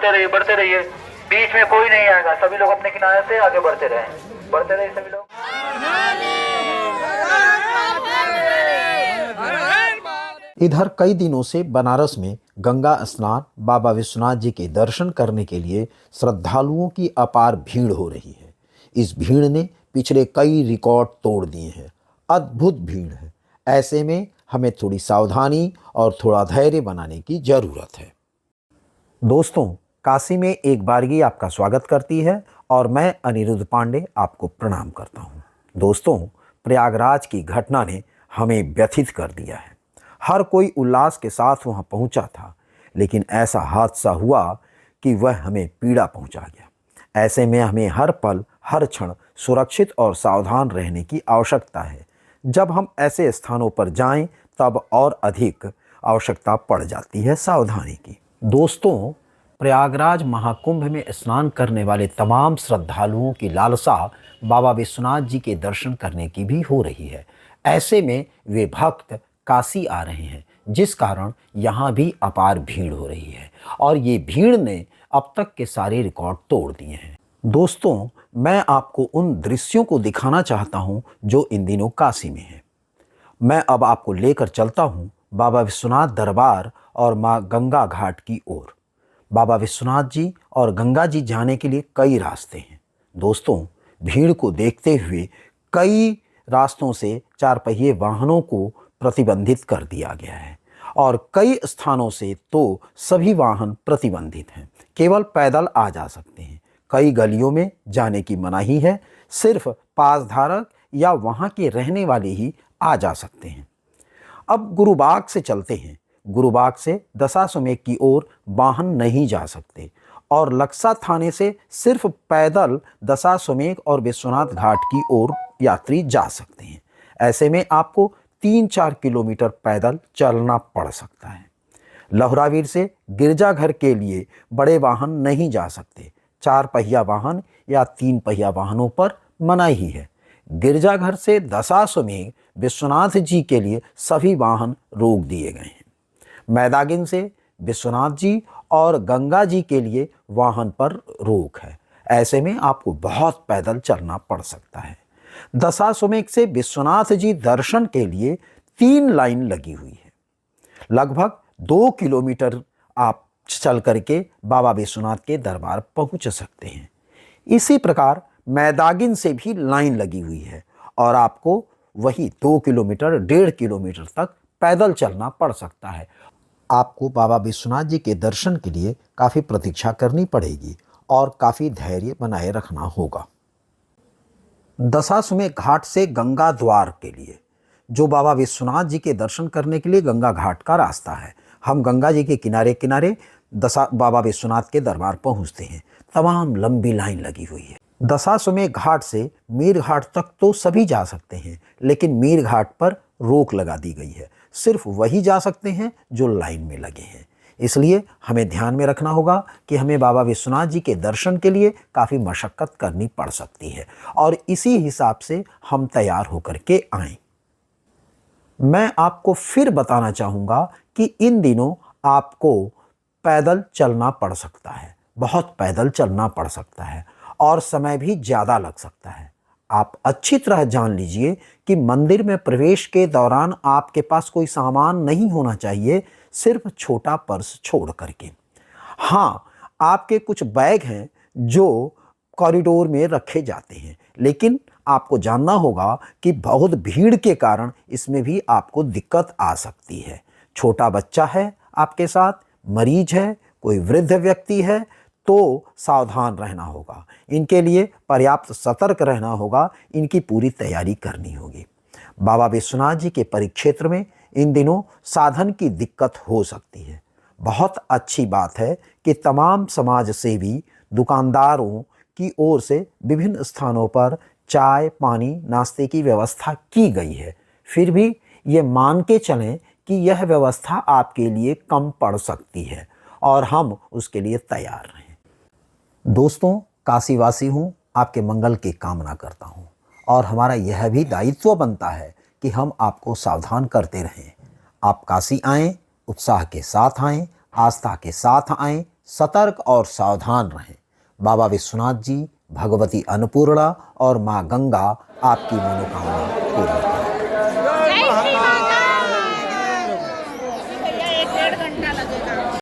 बढ़ते रहिए, बीच में कोई नहीं आएगा, सभी लोग अपने किनारे से आगे बढ़ते रहिए सभी लोग। इधर कई दिनों से बनारस में गंगा स्नान, बाबा विश्वनाथ जी के दर्शन करने के लिए श्रद्धालुओं की अपार भीड़ हो रही है। इस भीड़ ने पिछले कई रिकॉर्ड तोड़ दिए हैं। अद्भुत भीड़ है। ऐसे में हमें थोड़ी सावधानी और थोड़ा धैर्य बनाने की ज़रूरत है। दोस्तों, काशी में एक बारगी आपका स्वागत करती है और मैं अनिरुद्ध पांडे आपको प्रणाम करता हूँ। दोस्तों, प्रयागराज की घटना ने हमें व्यथित कर दिया है। हर कोई उल्लास के साथ वहाँ पहुँचा था, लेकिन ऐसा हादसा हुआ कि वह हमें पीड़ा पहुँचा गया। ऐसे में हमें हर पल हर क्षण सुरक्षित और सावधान रहने की आवश्यकता है। जब हम ऐसे स्थानों पर जाएं, तब और अधिक आवश्यकता पड़ जाती है सावधानी की। दोस्तों, प्रयागराज महाकुंभ में स्नान करने वाले तमाम श्रद्धालुओं की लालसा बाबा विश्वनाथ जी के दर्शन करने की भी हो रही है। ऐसे में वे भक्त काशी आ रहे हैं, जिस कारण यहाँ भी अपार भीड़ हो रही है और ये भीड़ ने अब तक के सारे रिकॉर्ड तोड़ दिए हैं। दोस्तों, मैं आपको उन दृश्यों को दिखाना चाहता हूँ जो इन दिनों काशी में हैं। मैं अब आपको लेकर चलता हूँ बाबा विश्वनाथ दरबार और माँ गंगा घाट की ओर। बाबा विश्वनाथ जी और गंगा जी जाने के लिए कई रास्ते हैं। दोस्तों, भीड़ को देखते हुए कई रास्तों से चार पहिए वाहनों को प्रतिबंधित कर दिया गया है और कई स्थानों से तो सभी वाहन प्रतिबंधित हैं। केवल पैदल आ जा सकते हैं। कई गलियों में जाने की मनाही है। सिर्फ पासधारक या वहाँ के रहने वाले ही आ जा सकते हैं। अब गुरुबाग से चलते हैं। गुरुबाग से दशाश्वमेध की ओर वाहन नहीं जा सकते और लक्सा थाने से सिर्फ पैदल दशाश्वमेध और विश्वनाथ घाट की ओर यात्री जा सकते हैं। ऐसे में आपको 3-4 किलोमीटर पैदल चलना पड़ सकता है। लहुरावीर से गिरजाघर के लिए बड़े वाहन नहीं जा सकते। 4 पहिया वाहन या 3 पहिया वाहनों पर मनाही है। गिरजाघर से दशाश्वमेध विश्वनाथ जी के लिए सभी वाहन रोक दिए गए हैं। मैदागिन से विश्वनाथ जी और गंगा जी के लिए वाहन पर रोक है। ऐसे में आपको बहुत पैदल चलना पड़ सकता है। दशाश्वमेध से विश्वनाथ जी दर्शन के लिए 3 लाइन लगी हुई है। लगभग 2 किलोमीटर आप चल करके बाबा विश्वनाथ के दरबार पहुंच सकते हैं। इसी प्रकार मैदागिन से भी लाइन लगी हुई है और आपको वही 2 किलोमीटर 1.5 किलोमीटर तक पैदल चलना पड़ सकता है। आपको बाबा विश्वनाथ जी के दर्शन के लिए काफ़ी प्रतीक्षा करनी पड़ेगी और काफ़ी धैर्य बनाए रखना होगा। दशाश्वमेध घाट से गंगा द्वार के लिए, जो बाबा विश्वनाथ जी के दर्शन करने के लिए गंगा घाट का रास्ता है, हम गंगा जी के किनारे किनारे बाबा विश्वनाथ के दरबार पहुंचते हैं। तमाम लंबी लाइन लगी हुई है। दशाश्वमेध घाट से मीर घाट तक तो सभी जा सकते हैं, लेकिन मीर घाट पर रोक लगा दी गई है। सिर्फ वही जा सकते हैं जो लाइन में लगे हैं। इसलिए हमें ध्यान में रखना होगा कि हमें बाबा विश्वनाथ जी के दर्शन के लिए काफ़ी मशक्क़त करनी पड़ सकती है और इसी हिसाब से हम तैयार होकर के आएँ। मैं आपको फिर बताना चाहूँगा कि इन दिनों आपको पैदल चलना पड़ सकता है, बहुत पैदल चलना पड़ सकता है और समय भी ज़्यादा लग सकता है। आप अच्छी तरह जान लीजिए कि मंदिर में प्रवेश के दौरान आपके पास कोई सामान नहीं होना चाहिए, सिर्फ छोटा पर्स छोड़ करके। हाँ, आपके कुछ बैग हैं जो कॉरिडोर में रखे जाते हैं, लेकिन आपको जानना होगा कि बहुत भीड़ के कारण इसमें भी आपको दिक्कत आ सकती है। छोटा बच्चा है आपके साथ, मरीज है, कोई वृद्ध व्यक्ति है, तो सावधान रहना होगा। इनके लिए पर्याप्त सतर्क रहना होगा। इनकी पूरी तैयारी करनी होगी। बाबा विश्वनाथ जी के परिक्षेत्र में इन दिनों साधन की दिक्कत हो सकती है। बहुत अच्छी बात है कि तमाम समाज सेवी दुकानदारों की ओर से विभिन्न स्थानों पर चाय, पानी, नाश्ते की व्यवस्था की गई है। फिर भी ये मान के चलें कि यह व्यवस्था आपके लिए कम पड़ सकती है और हम उसके लिए तैयार रहें। दोस्तों, काशीवासी हूँ, आपके मंगल की कामना करता हूँ और हमारा यह भी दायित्व बनता है कि हम आपको सावधान करते रहें। आप काशी आएँ, उत्साह के साथ आएँ, आस्था के साथ आएँ, सतर्क और सावधान रहें। बाबा विश्वनाथ जी, भगवती अन्नपूर्णा और माँ गंगा आपकी मनोकामना पूर्ण करें। जय श्री